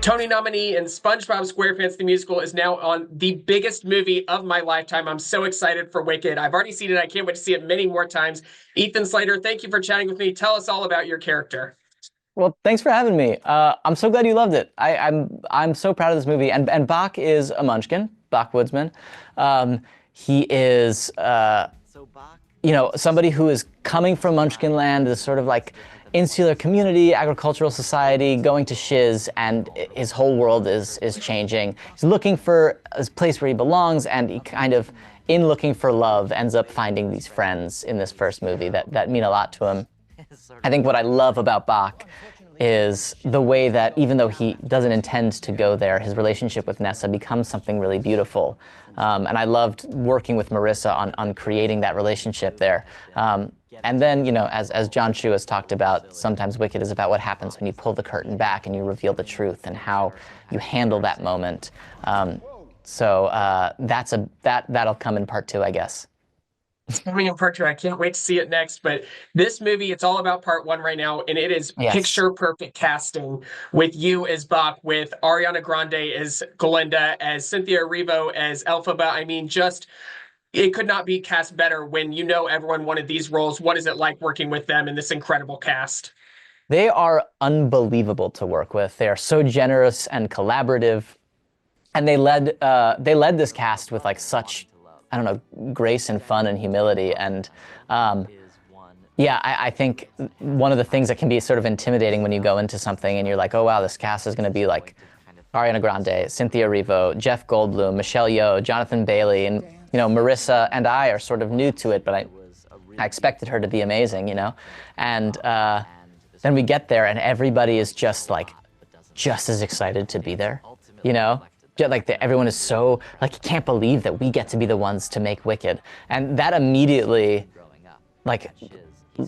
Tony nominee and SpongeBob SquarePants the Musical is now on the biggest movie of my lifetime. I'm so excited for Wicked. I've already seen it. I can't wait to see it many more times. Ethan Slater, thank you for chatting with me. Tell us all about your character. Well, thanks for having me. I'm so glad you loved it. I'm so proud of this movie. And Boq is a Munchkin, Boq Woodsman. He is somebody who is coming from Munchkinland, this sort of like insular community, agricultural society, going to Shiz, and his whole world is changing. He's looking for a place where he belongs, and he kind of, in looking for love, ends up finding these friends in this first movie that mean a lot to him. I think what I love about Boq is the way that even though he doesn't intend to go there, his relationship with Nessa becomes something really beautiful. And I loved working with Marissa on creating that relationship there. And then, as John Chu has talked about, sometimes Wicked is about what happens when you pull the curtain back and you reveal the truth and how you handle that moment. So that'll come in part 2, I guess. Coming in part 2, I can't wait to see it next. But this movie, it's all about part 1 right now, and it is picture perfect casting with you as Boq, with Ariana Grande as Galinda, as Cynthia Erivo as Elphaba. I mean, it could not be cast better when everyone wanted these roles. What is it like working with them in this incredible cast? They are unbelievable to work with. They are so generous and collaborative, and they led this cast with like such, I don't know, grace and fun and humility. And I think one of the things that can be sort of intimidating when you go into something and you're like, oh wow, this cast is going to be like Ariana Grande, Cynthia Erivo, Jeff Goldblum, Michelle Yeoh, Jonathan Bailey, and Marissa and I are sort of new to it, but I expected her to be amazing, And then we get there and everybody is just as excited to be there, everyone is so you can't believe that we get to be the ones to make Wicked, and that immediately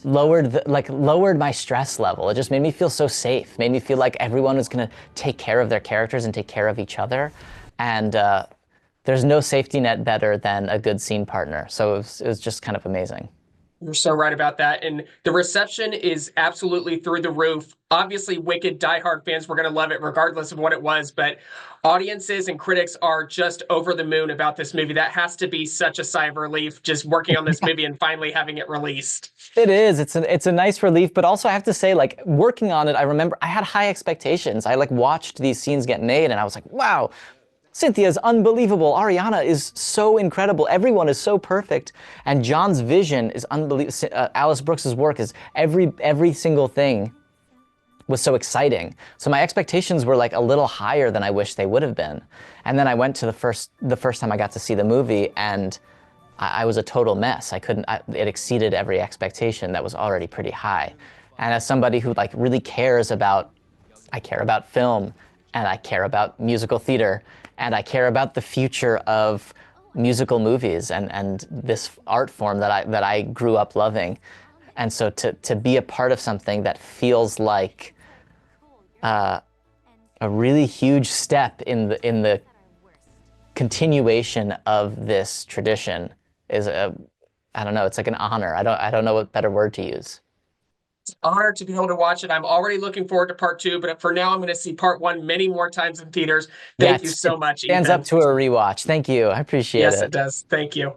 lowered my stress level. It just made me feel so safe, made me feel like everyone was gonna take care of their characters and take care of each other, and there's no safety net better than a good scene partner. So it was just kind of amazing. You're so right about that. And the reception is absolutely through the roof. Obviously, Wicked diehard fans were going to love it regardless of what it was, but audiences and critics are just over the moon about this movie. That has to be such a sigh of relief, just working on this movie and finally having it released. It is. It's a nice relief, but also I have to say, working on it, I remember I had high expectations. I watched these scenes get made and I was like, wow, Cynthia's unbelievable. Ariana is so incredible. Everyone is so perfect. And John's vision is unbelievable. Alice Brooks's work is every single thing was so exciting. So my expectations were a little higher than I wish they would have been. And then I went to the first time I got to see the movie, and I was a total mess. It exceeded every expectation that was already pretty high. And as somebody who really I care about film, and I care about musical theater, and I care about the future of musical movies and this art form that I grew up loving. And so to be a part of something that feels like a really huge step in the continuation of this tradition is I don't know, it's like an honor. I don't know what better word to use. It's an honor to be able to watch it. I'm already looking forward to part 2, but for now, I'm going to see part 1 many more times in theaters. Thank you so much, Ethan. Stands up to a rewatch. Thank you. I appreciate it. Yes, it does. Thank you.